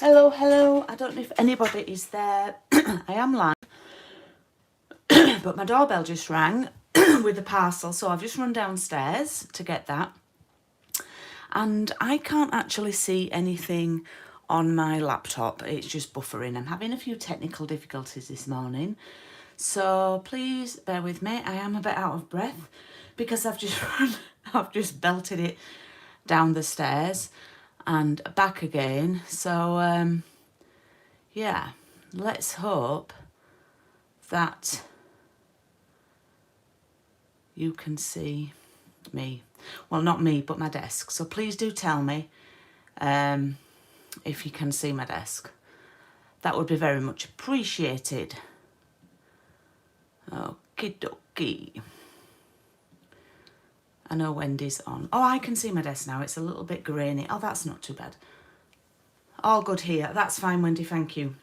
Hello, hello. I don't know if anybody is there. I am live, but my doorbell just rang with the parcel, so I've just run downstairs to get that. And I can't actually see anything on my laptop. It's just buffering. I'm having a few technical difficulties this morning, so please bear with me. I am a bit out of breath because I've just belted it down the stairs and back again. So yeah, let's hope that you can see me. Well, not me, but my desk. So please do tell me if you can see my desk. That would be very much appreciated. Okie dokie. I know Wendy's on. Oh, I can see my desk now. It's a little bit grainy. Oh, that's not too bad. All good here. That's fine, Wendy. Thank you.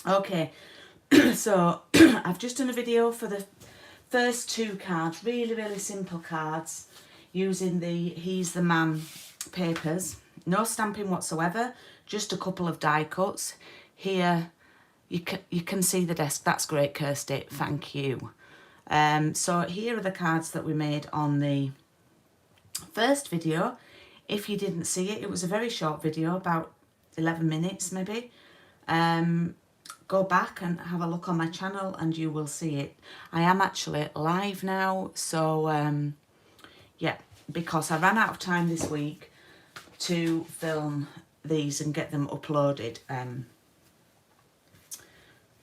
Okay. So I've just done a video for the first two cards. Really, really simple cards using the He's the Man papers. No stamping whatsoever. Just a couple of die cuts. Here, you can see the desk. That's great, Kirsty. Thank you. So here are the cards that we made on the first video. If you didn't see it, it was a very short video, about 11 minutes maybe. Go back and have a look on my channel and you will see it. I am actually live now, so yeah, because I ran out of time this week to film these and get them uploaded.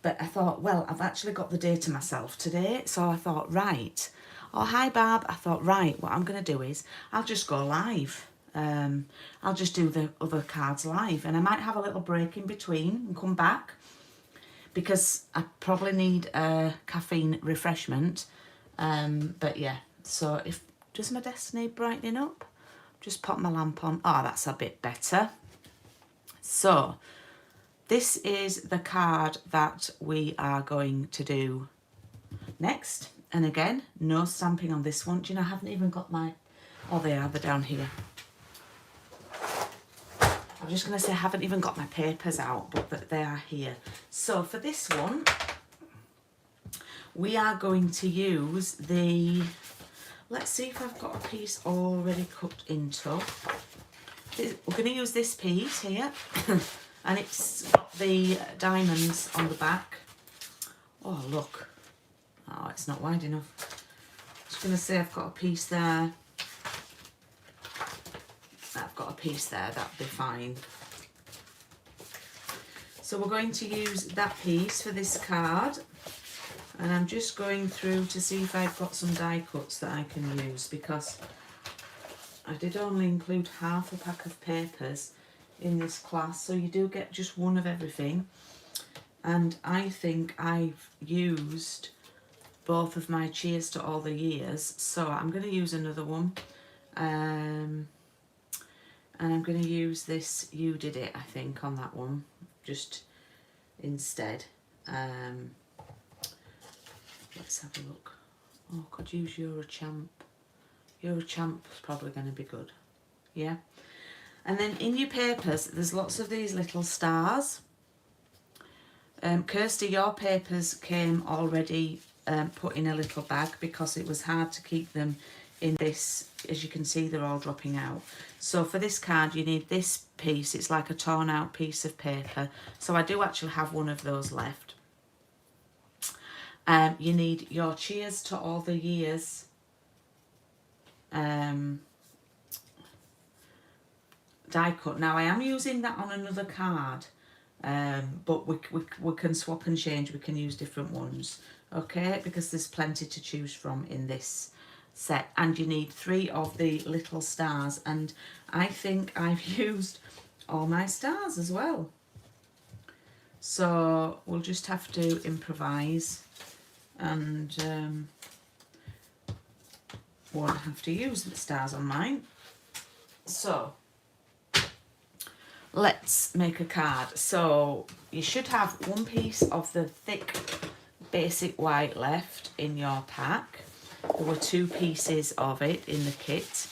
But I thought, well, I've actually got the day to myself today, so I thought, right. Oh, hi, Barb. I thought, right, what I'm going to do is I'll just go live. I'll just do the other cards live, and I might have a little break in between and come back because I probably need a caffeine refreshment. But yeah, so does my desk need brightening up? Just pop my lamp on. Oh, that's a bit better. So this is the card that we are going to do next. And again, no stamping on this one. Do you know, I haven't even got my... Oh, they're down here. I'm just going to say I haven't even got my papers out, but they are here. So for this one, we are going to use the... Let's see if I've got a piece already cut into. We're going to use this piece here. And it's got the diamonds on the back. Oh, look. Oh, it's not wide enough. I'm just going to say I've got a piece there. I've got a piece there, that'll be fine. So we're going to use that piece for this card. And I'm just going through to see if I've got some die cuts that I can use, because I did only include half a pack of papers in this class, so you do get just one of everything. And I think I've used both of my Cheers to All the Years, so I'm going to use another one. And I'm going to use this You Did It, I think, on that one, just instead. Let's have a look. Oh, could use You're a Champ. You're a Champ is probably going to be good. Yeah. And then in your papers, there's lots of these little stars. Kirsty, your papers came already put in a little bag because it was hard to keep them in this. As you can see, they're all dropping out. So for this card, you need this piece. It's like a torn out piece of paper. So I do actually have one of those left. You need your Cheers to All the Years die cut. Now I am using that on another card, but we can swap and change. We can use different ones, okay, because there's plenty to choose from in this set. And you need 3 of the little stars, and I think I've used all my stars as well, so we'll just have to improvise and won't have to use the stars on mine. So let's make a card. So you should have one piece of the thick basic white left in your pack. There were 2 pieces of it in the kit.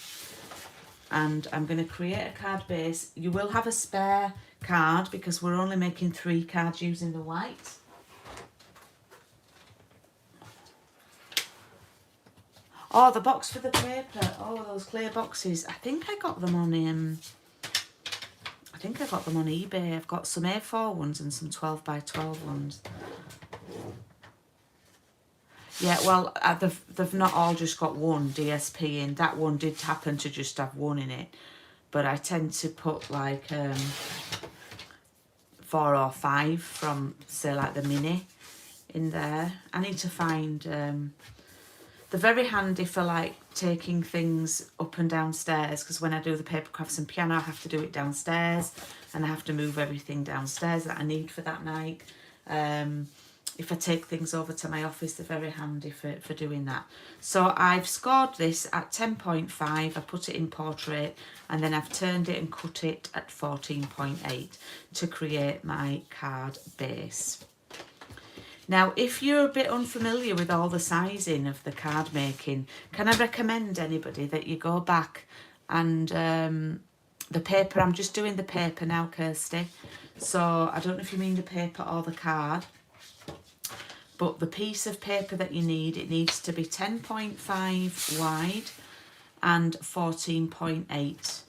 and I'm going to create a card base. You will have a spare card because we're only making 3 cards using the white. Oh, the box for the paper. Oh, those clear boxes. I think I got them on eBay. I've got some A4 ones and some 12 by 12 ones. Yeah, well, they've not all just got one DSP in. That one did happen to just have one in it. But I tend to put like 4 or 5 from, say, like the mini in there. I need to find... they're very handy for like taking things up and downstairs, because when I do the paper crafts and piano, I have to do it downstairs and I have to move everything downstairs that I need for that night. If I take things over to my office, they're very handy for doing that. So I've scored this at 10.5, I put it in portrait, and then I've turned it and cut it at 14.8 to create my card base. Now, if you're a bit unfamiliar with all the sizing of the card making, can I recommend anybody that you go back and the paper, I'm just doing the paper now, Kirsty, so I don't know if you mean the paper or the card. But the piece of paper that you need, it needs to be 10.5 wide and 14.8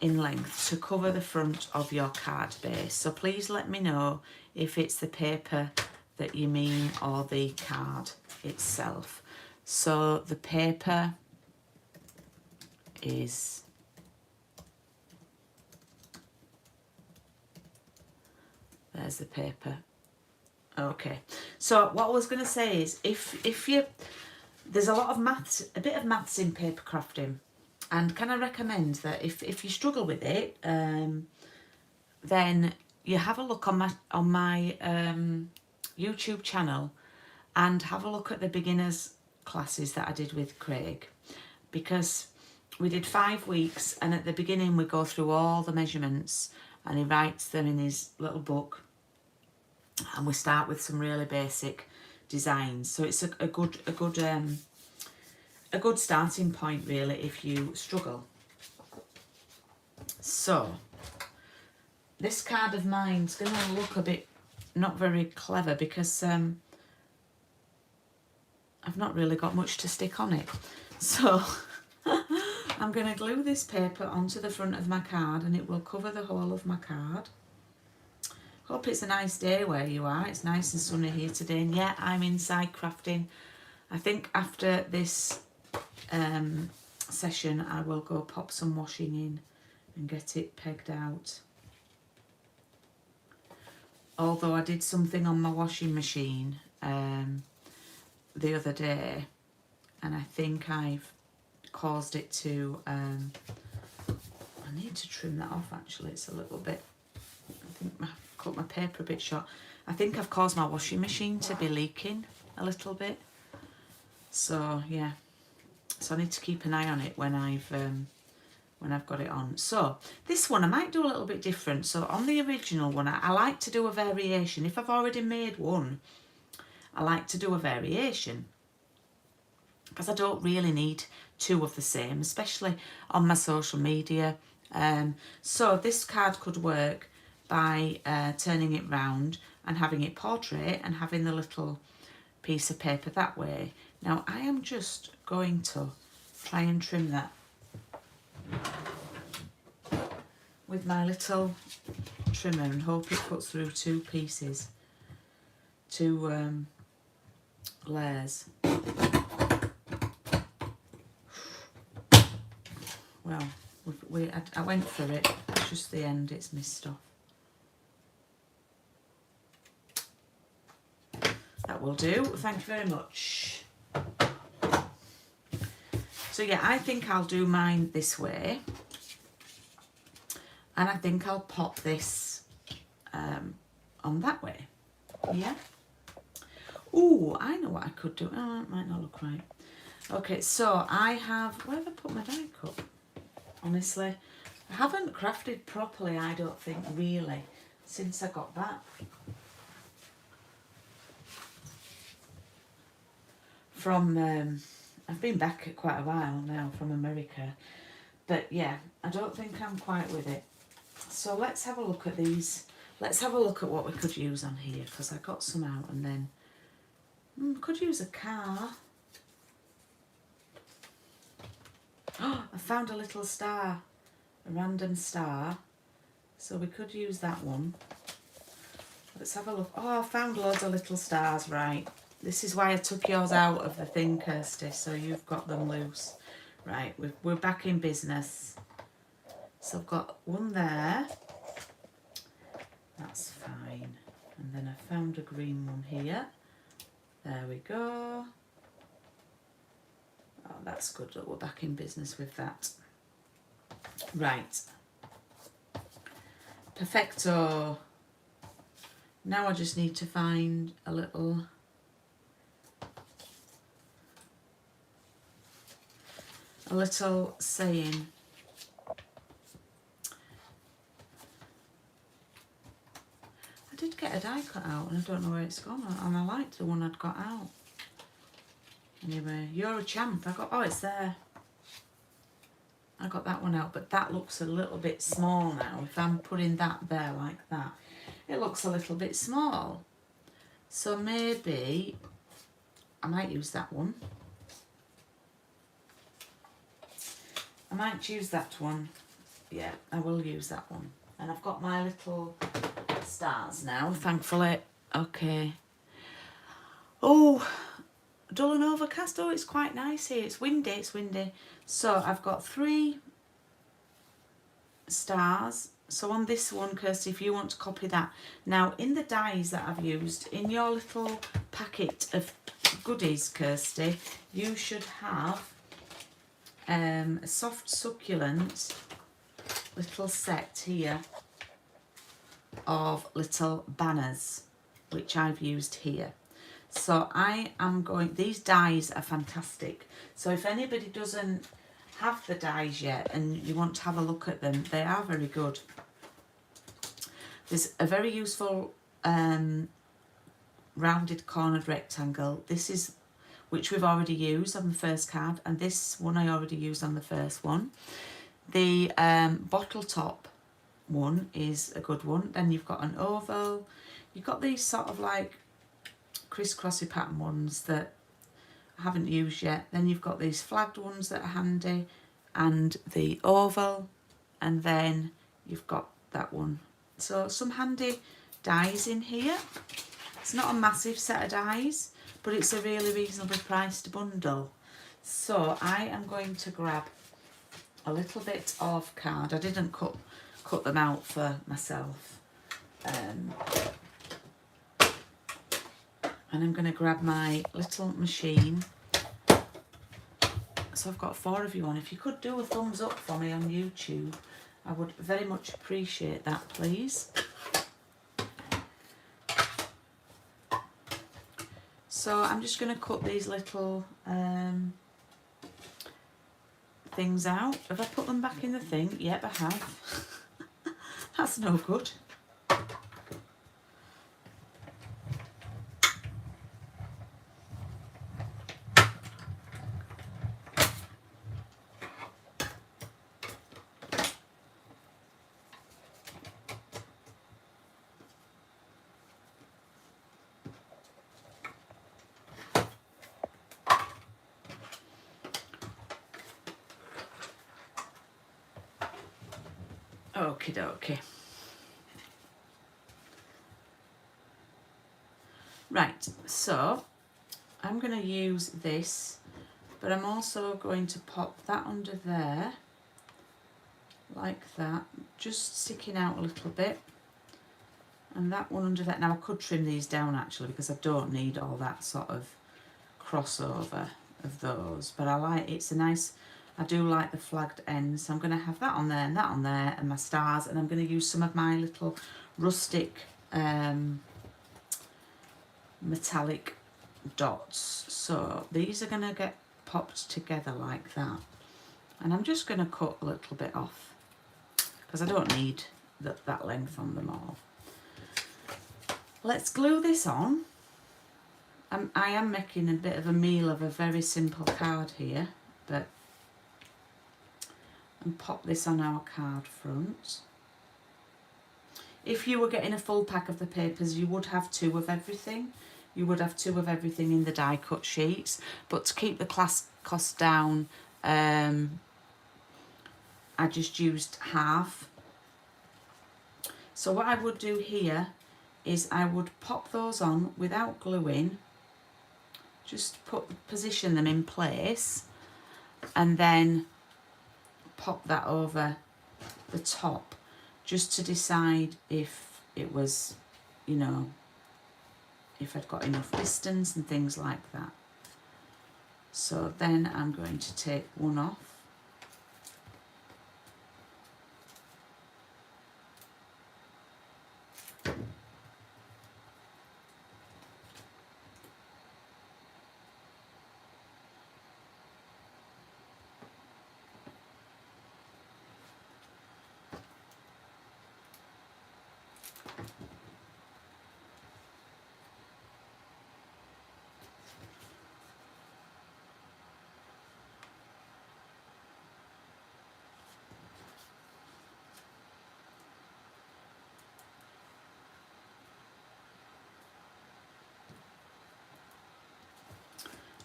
in length to cover the front of your card base. So please let me know if it's the paper that you mean or the card itself. So the paper is... There's the paper. Okay, so what I was going to say is if you, there's a lot of maths, a bit of maths in paper crafting, and can I recommend that if you struggle with it, then you have a look on my YouTube channel and have a look at the beginners classes that I did with Craig, because we did 5 weeks, and at the beginning we go through all the measurements and he writes them in his little book. And we start with some really basic designs, so it's a good starting point really if you struggle. So this card of mine's going to look a bit not very clever because I've not really got much to stick on it. So I'm going to glue this paper onto the front of my card, and it will cover the whole of my card. Hope it's a nice day where you are. It's nice and sunny here today, and yeah, I'm inside crafting. I think after this session I will go pop some washing in and get it pegged out. Although I did something on my washing machine the other day, and I think I've caused it to I need to trim that off actually. It's a little bit, I think I've cut my paper a bit short. I think I've caused my washing machine to be leaking a little bit, so yeah, so I need to keep an eye on it when I've got it on. So this one I might do a little bit different. So on the original one I like to do a variation. If I've already made one, I like to do a variation because I don't really need 2 of the same, especially on my social media. So this card could work by turning it round and having it portrait and having the little piece of paper that way. Now I am just going to try and trim that with my little trimmer and hope it cuts through 2 pieces, 2 layers. Well, I went for it, it's just the end it's missed off. That will do, thank you very much. So yeah, I think I'll do mine this way, and I think I'll pop this on that way. Yeah. Ooh, I know what I could do. Oh, it might not look right. Okay, so I have, where have I put my die cut? Honestly, I haven't crafted properly, I don't think, really, since I got back from, I've been back quite a while now from America, But yeah, I don't think I'm quite with it. So let's have a look at these. Let's have a look at what we could use on here, because I got some out, and then could use a car. Oh, I found a little star, a random star. So we could use that one. Let's have a look. Oh, I found loads of little stars, right. This is why I took yours out of the thing, Kirsty, so you've got them loose. Right, we're back in business. So I've got one there. That's fine. And then I found a green one here. There we go. Oh, that's good that we're back in business with that. Right. Perfecto. Now I just need to find a little saying. I did get a die cut out and I don't know where it's gone, and I liked the one I'd got out. Anyway, you're a champ. Oh, it's there. I got that one out, but that looks a little bit small now. If I'm putting that there like that, it looks a little bit small. So maybe I might use that one. I might use that one. Yeah, I will use that one. And I've got my little stars now, thankfully. Okay. Oh, dull and overcast. Oh, it's quite nice here. It's windy, it's windy. So I've got 3 stars. So on this one, Kirsty, if you want to copy that. Now, in the dies that I've used, in your little packet of goodies, Kirsty, you should have a soft succulent little set here of little banners, which I've used here. So I am going, these dies are fantastic. So if anybody doesn't have the dies yet and you want to have a look at them, they are very good. There's a very useful rounded cornered rectangle. This is, which we've already used on the first card, and this one I already used on the first one. The bottle top one is a good one. Then you've got an oval. You've got these sort of like crisscrossy pattern ones that I haven't used yet. Then you've got these flagged ones that are handy, and the oval, and then you've got that one. So some handy dies in here. It's not a massive set of dies, but it's a really reasonably priced bundle. So I am going to grab a little bit of card. I didn't cut them out for myself. And I'm going to grab my little machine. So I've got 4 of you on. If you could do a thumbs up for me on YouTube, I would very much appreciate that, please. So I'm just going to cut these little things out. Have I put them back in the thing? Yep, I have. That's no good. Okie dokie. Right, so I'm going to use this, but I'm also going to pop that under there, like that, just sticking out a little bit, and that one under that. Now I could trim these down actually, because I don't need all that sort of crossover of those, but I like, it's a nice, I do like the flagged ends. So I'm going to have that on there and that on there and my stars, and I'm going to use some of my little rustic metallic dots. So these are going to get popped together like that, and I'm just going to cut a little bit off because I don't need that length on them all. Let's glue this on. I am making a bit of a meal of a very simple card here, but and pop this on our card front. If you were getting a full pack of the papers, you would have 2 of everything. You would have 2 of everything in the die cut sheets, but to keep the class cost down, I just used half. So what I would do here is I would pop those on without gluing, just position them in place, and then pop that over the top, just to decide if it was, you know, if I'd got enough distance and things like that. So then I'm going to take one off.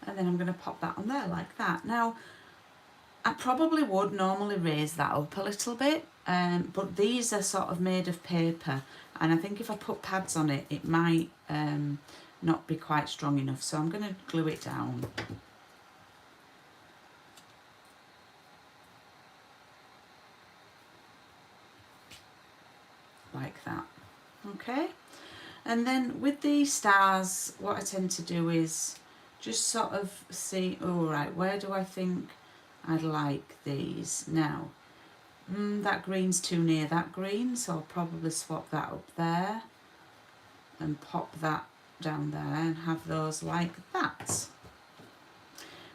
And then I'm going to pop that on there like that. Now, I probably would normally raise that up a little bit, but these are sort of made of paper, and I think if I put pads on it, it might not be quite strong enough. So I'm going to glue it down. Like that. Okay. And then with the stars, what I tend to do is just sort of see, all right, where do I think I'd like these? Now, that green's too near that green, so I'll probably swap that up there and pop that down there and have those like that.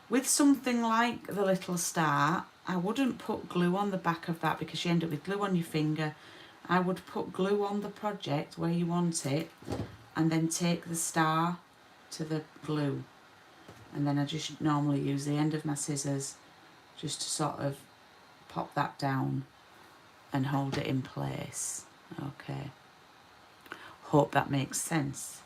With something like the little star, I wouldn't put glue on the back of that because you end up with glue on your finger. I would put glue on the project where you want it and then take the star to the glue. And then I just normally use the end of my scissors just to sort of pop that down and hold it in place. Okay. Hope that makes sense.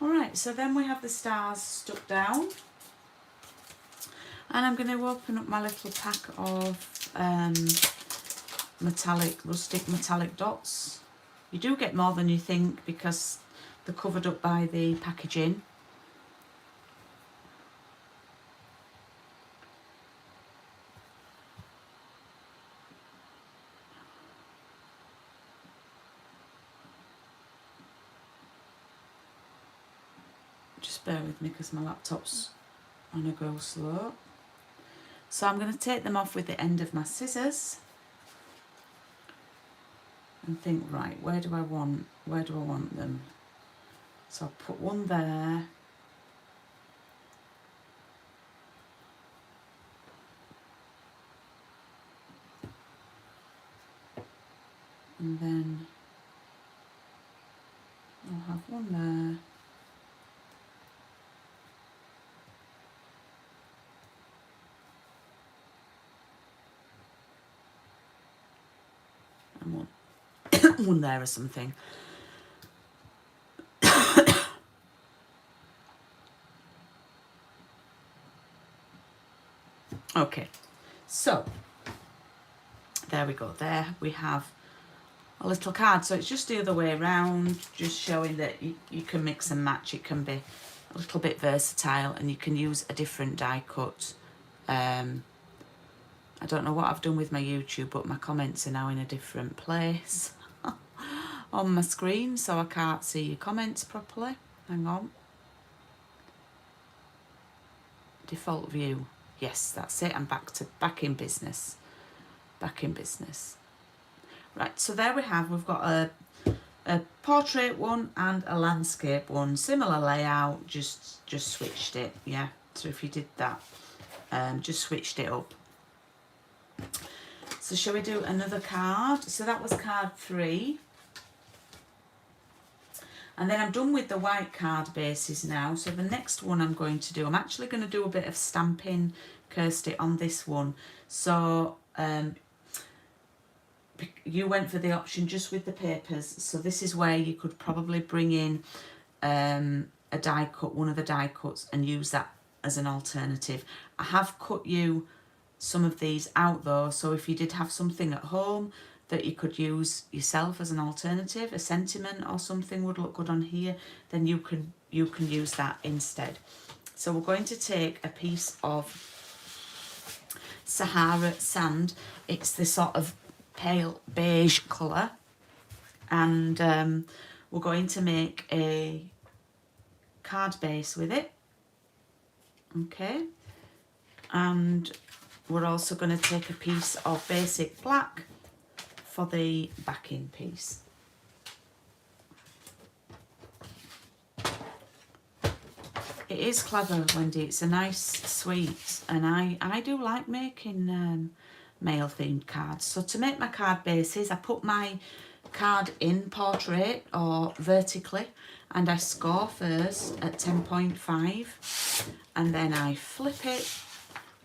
Alright, so then we have the stars stuck down, and I'm going to open up my little pack of rustic metallic dots. You do get more than you think because they're covered up by the packaging. Just bear with me because my laptop's on a go slow. So I'm going to take them off with the end of my scissors and think, right, where do I want them? So I'll put one there. And then I'll have one there. And one there or something. Okay, so there we go. There we have a little card. So it's just the other way around, just showing that you can mix and match. It can be a little bit versatile, and you can use a different die cut. I don't know what I've done with my YouTube, but my comments are now in a different place on my screen, so I can't see your comments properly. Hang on. Default view. Yes, that's it. I'm back in business. Back in business. Right, so there we have, we've got a portrait one and a landscape one. Similar layout, just switched it, yeah. So if you did that, just switched it up. So shall we do another card? So that was card 3. And then I'm done with the white card bases now. So the next one I'm going to do, I'm actually going to do a bit of stamping, Kirsty, on this one. So you went for the option just with the papers. So this is where you could probably bring in a die cut, one of the die cuts, and use that as an alternative. I have cut you some of these out though, so if you did have something at home that you could use yourself as an alternative, a sentiment or something would look good on here, then you can use that instead. So we're going to take a piece of Sahara sand. It's this sort of pale beige colour, and we're going to make a card base with it. Okay, and we're also going to take a piece of basic black for the backing piece. It is clever, Wendy. It's a nice sweet, and I do like making male themed cards. So to make my card bases, I put my card in portrait or vertically, and I score first at 10.5, and then I flip it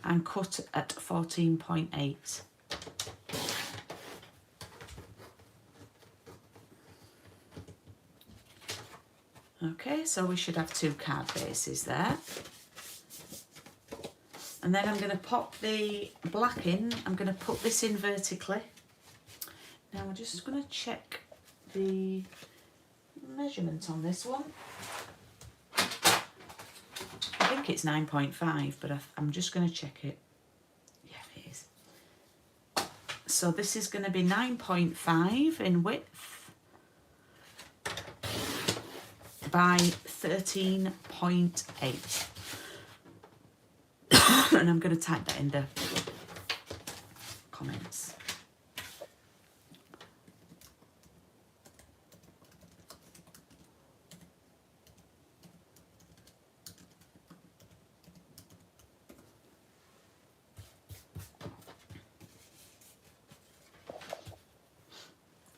and cut at 14.8. Okay, so we should have 2 card bases there. And then I'm going to pop the black in. I'm going to put this in vertically. Now we're just going to check the measurement on this one. I think it's 9.5, but I'm just going to check it. Yeah, it is. So this is going to be 9.5 in width by 13.8. And I'm going to type that in the comments.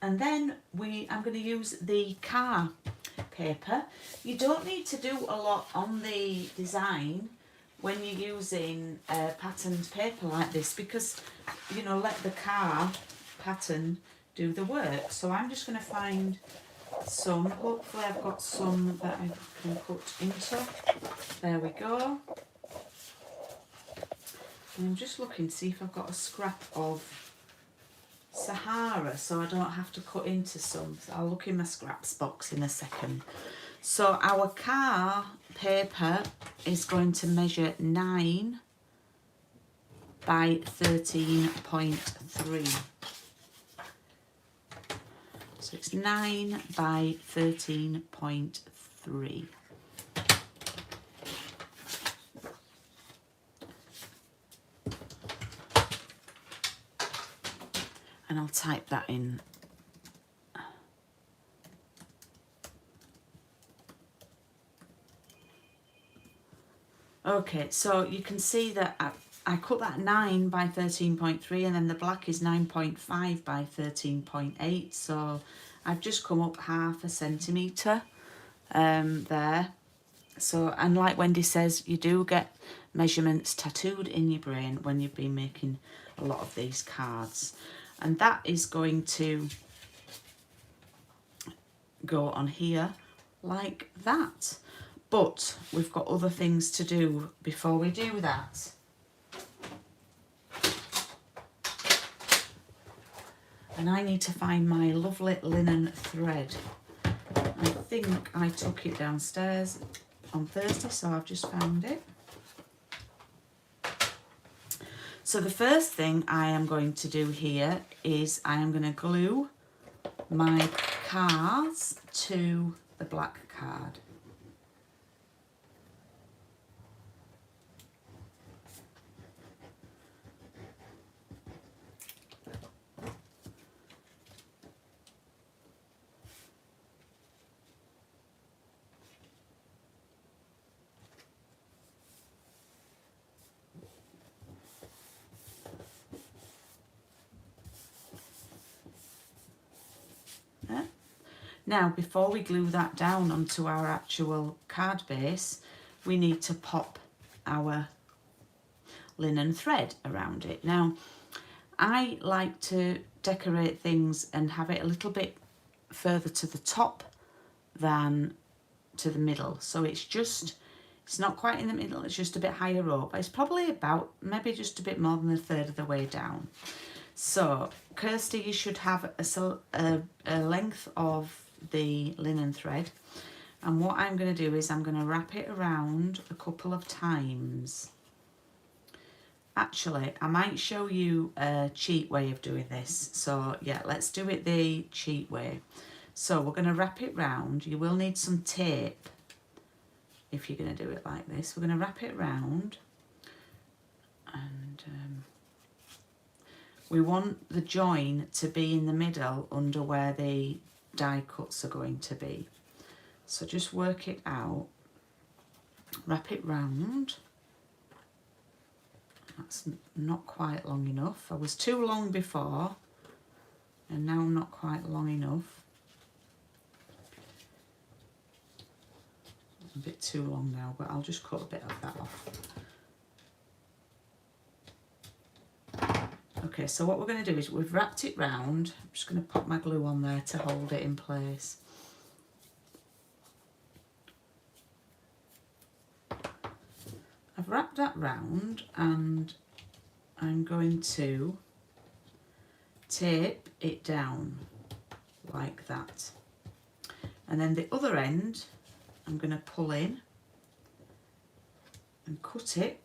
And then I'm going to use the car paper. You don't need to do a lot on the design when you're using patterned paper like this, because, you know, let the car pattern do the work. So I'm just going to find some. Hopefully I've got some that I can put into. There we go. And I'm just looking to see if I've got a scrap of Sahara, so I don't have to cut into some. I'll look in my scraps box in a second. So our car paper is going to measure 9 by 13.3. So it's 9 by 13.3. And I'll type that in. Okay, so you can see that I cut that 9 by 13.3, and then the black is 9.5 by 13.8. So I've just come up 0.5 centimetre there. So, and like Wendy says, you do get measurements tattooed in your brain when you've been making a lot of these cards. And that is going to go on here like that. But we've got other things to do before we do that. And I need to find my lovely linen thread. I think I took it downstairs on Thursday, so I've just found it. So the first thing I am going to do here is I am going to glue my cards to the black card. Now, before we glue that down onto our actual card base, we need to pop our linen thread around it. Now, I like to decorate things and have it a little bit further to the top than to the middle. So it's not quite in the middle, it's just a bit higher up. It's probably about, maybe just a bit more than a third of the way down. So, Kirsty, you should have a length of the linen thread. And what I'm going to do is I'm going to wrap it around a couple of times. Actually, I might show you a cheat way of doing this. So, yeah, let's do it the cheat way. So, we're going to wrap it round. You will need some tape if you're going to do it like this. We're going to wrap it round. And we want the join to be in the middle under where the die cuts are going to be. So just work it out, wrap it round. That's not quite long enough. I was too long before and now I'm not quite long enough. A bit too long now, but I'll just cut a bit of that off. Okay, so what we're going to do is we've wrapped it round. I'm just going to pop my glue on there to hold it in place. I've wrapped that round and I'm going to tape it down like that. And then the other end I'm going to pull in and cut it.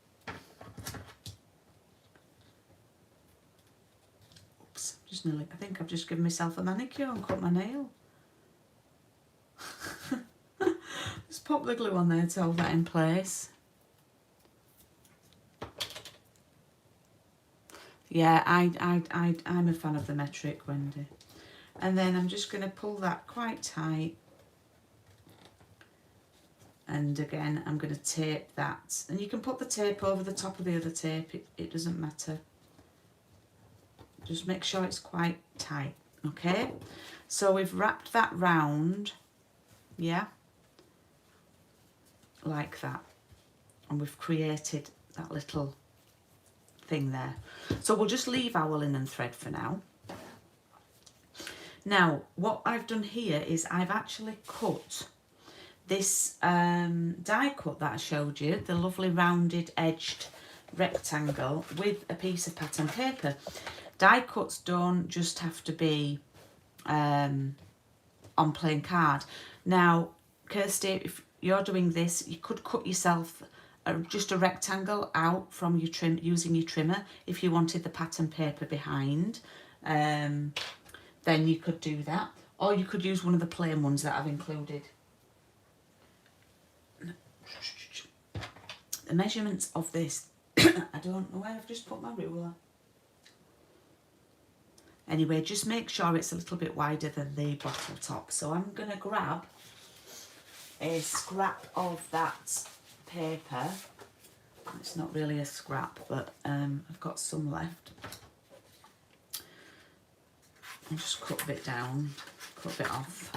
Oops, I think I've just given myself a manicure and cut my nail. Just pop the glue on there to hold that in place. Yeah, I'm a fan of the metric, Wendy. And then I'm just going to pull that quite tight. And again, I'm going to tape that. And you can put the tape over the top of the other tape. It doesn't matter. Just make sure it's quite tight, okay? So we've wrapped that round, yeah, like that. And we've created that little thing there. So we'll just leave our linen thread for now. Now, what I've done here is I've actually cut this die cut that I showed you, the lovely rounded edged rectangle with a piece of pattern paper. Die cuts don't just have to be on plain card. Now, Kirsty, if you're doing this, you could cut yourself just a rectangle out from your trim using your trimmer if you wanted the pattern paper behind. Then you could do that, or you could use one of the plain ones that I've included. The measurements of this, I don't know where I've just put my ruler. Anyway, just make sure it's a little bit wider than the bottle top. So I'm going to grab a scrap of that paper. It's not really a scrap, but I've got some left. I'll just cut a bit down, cut a bit off.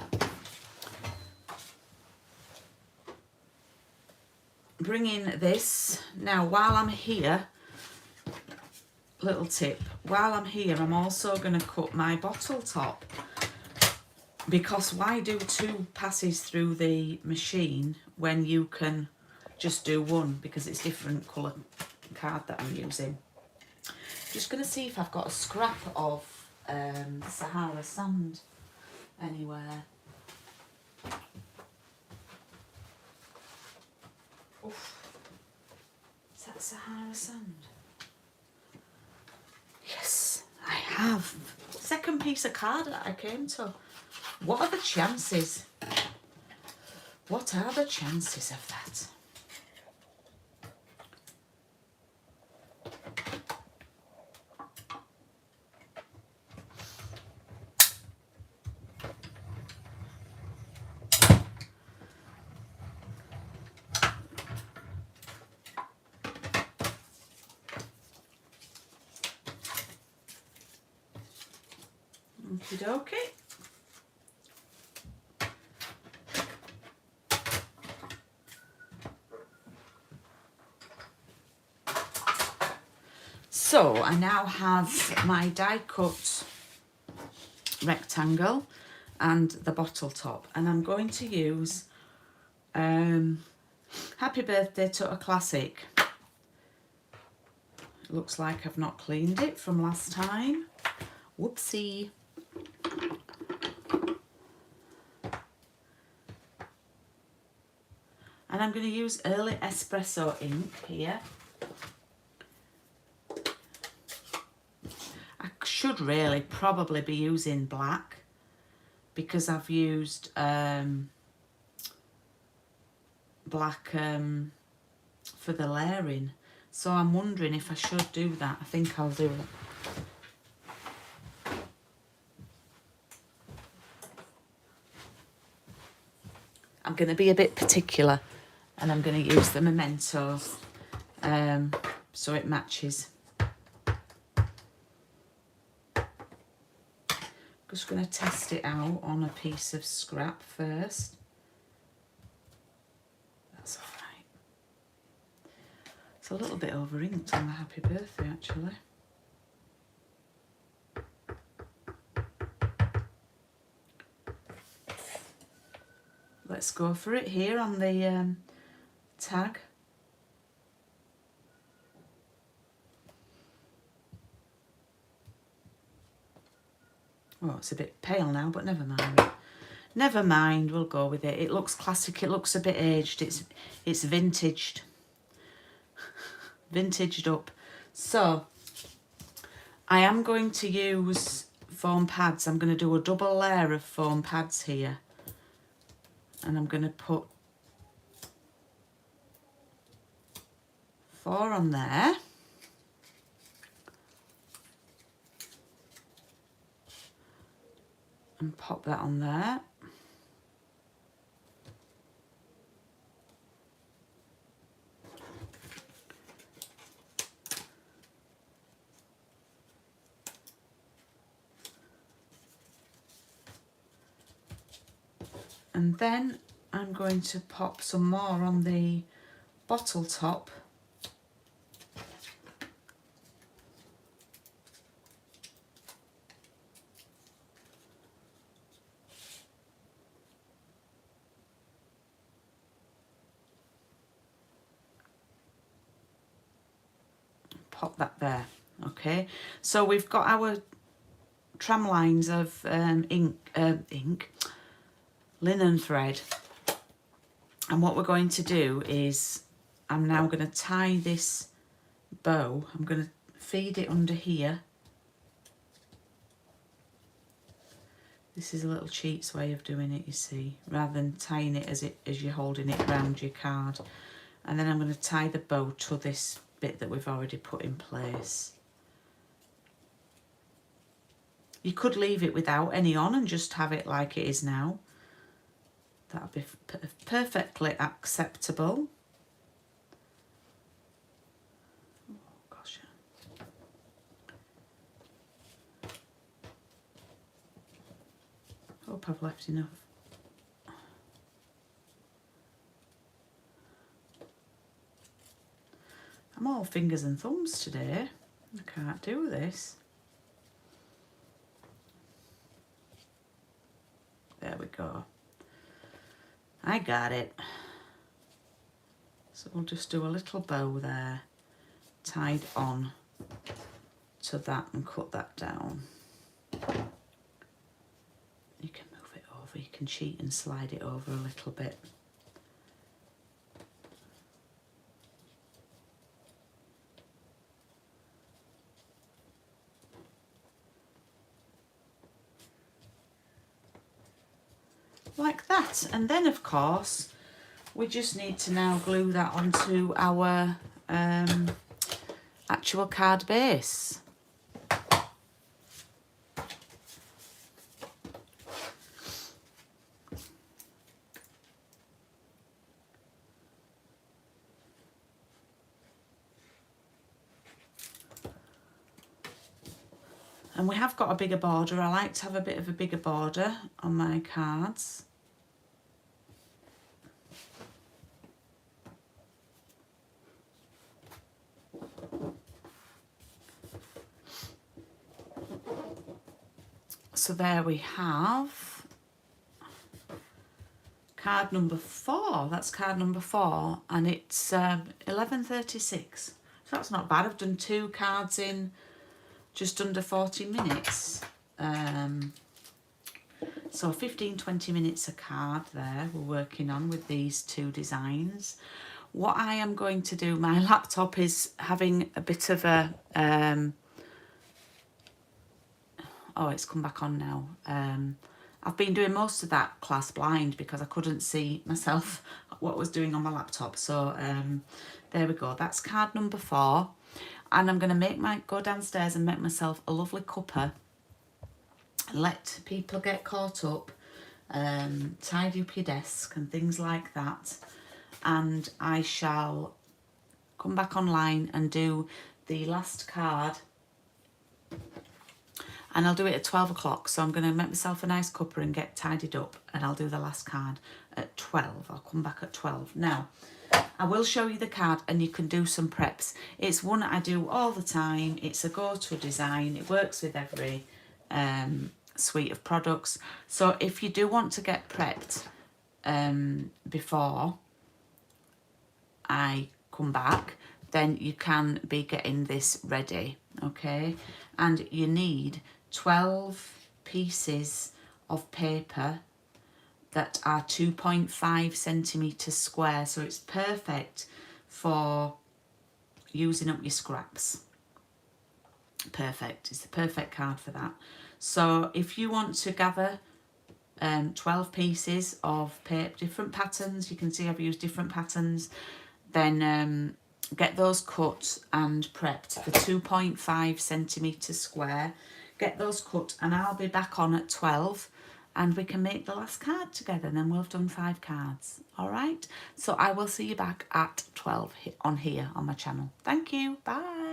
Bring in this. Now, while I'm here, little tip, while I'm here, I'm also going to cut my bottle top, because why do two passes through the machine when you can just do one, because it's different colour card that I'm using. Just going to see if I've got a scrap of Sahara sand anywhere. Oof. Is that Sahara sand? Yes, I have. Second piece of card that I came to. What are the chances? What are the chances of that? Okie dokie. So I now have my die cut rectangle and the bottle top, and I'm going to use Happy Birthday to a Classic. It looks like I've not cleaned it from last time. Whoopsie. And I'm going to use Early Espresso ink here. I should really probably be using black because I've used black for the layering. So I'm wondering if I should do that. I think I'll do it. I'm going to be a bit particular and I'm going to use the mementos so it matches. Just going to test it out on a piece of scrap first. That's all right. It's a little bit over inked on the Happy Birthday actually. Let's go for it here on the tag. Oh, it's a bit pale now, but never mind. Never mind, we'll go with it. It looks classic, it looks a bit aged, it's vintaged. Vintaged up. So, I am going to use foam pads. I'm going to do a double layer of foam pads here. And I'm going to put 4 on there. And pop that on there. And then I'm going to pop some more on the bottle top. Pop that there, okay? So we've got our tram lines of linen thread. And what we're going to do is, I'm now going to tie this bow. I'm going to feed it under here. This is a little cheats way of doing it, you see, rather than tying it as you're holding it around your card. And then I'm going to tie the bow to this bit that we've already put in place. You could leave it without any on and just have it like it is now. That would be perfectly acceptable. Oh gosh. Hope I've left enough. I'm all fingers and thumbs today. I can't do this. There we go. I got it. So we'll just do a little bow there, tied on to that and cut that down. You can move it over, you can cheat and slide it over a little bit. Like that, and then of course we just need to now glue that onto our actual card base. And we have got a bigger border. I like to have a bit of a bigger border on my cards. So there we have card number 4. That's card number 4, and it's 11:36. So that's not bad. I've done 2 cards in just under 40 minutes. So 15-20 minutes a card there we're working on with these 2 designs. What I am going to do, my laptop is having a bit of a oh, it's come back on now. I've been doing most of that class blind because I couldn't see myself what I was doing on my laptop. So there we go. That's card number 4. And I'm going to go downstairs and make myself a lovely cuppa. Let people get caught up, tidy up your desk and things like that. And I shall come back online and do the last card. And I'll do it at 12 o'clock. So I'm going to make myself a nice cuppa and get tidied up. And I'll do the last card at 12. I'll come back at 12. Now, I will show you the card and you can do some preps. It's one I do all the time. It's a go-to design. It works with every suite of products. So if you do want to get prepped before I come back, then you can be getting this ready, okay? And you need 12 pieces of paper that are 2.5 centimetres square, so it's perfect for using up your scraps. Perfect, it's the perfect card for that. So if you want to gather 12 pieces of paper, different patterns, you can see I've used different patterns, then get those cut and prepped for 2.5 centimetres square. Get those cut and I'll be back on at 12 and we can make the last card together and then we'll have done 5 cards. All right, so I will see you back at 12 on here on my channel. Thank you, bye.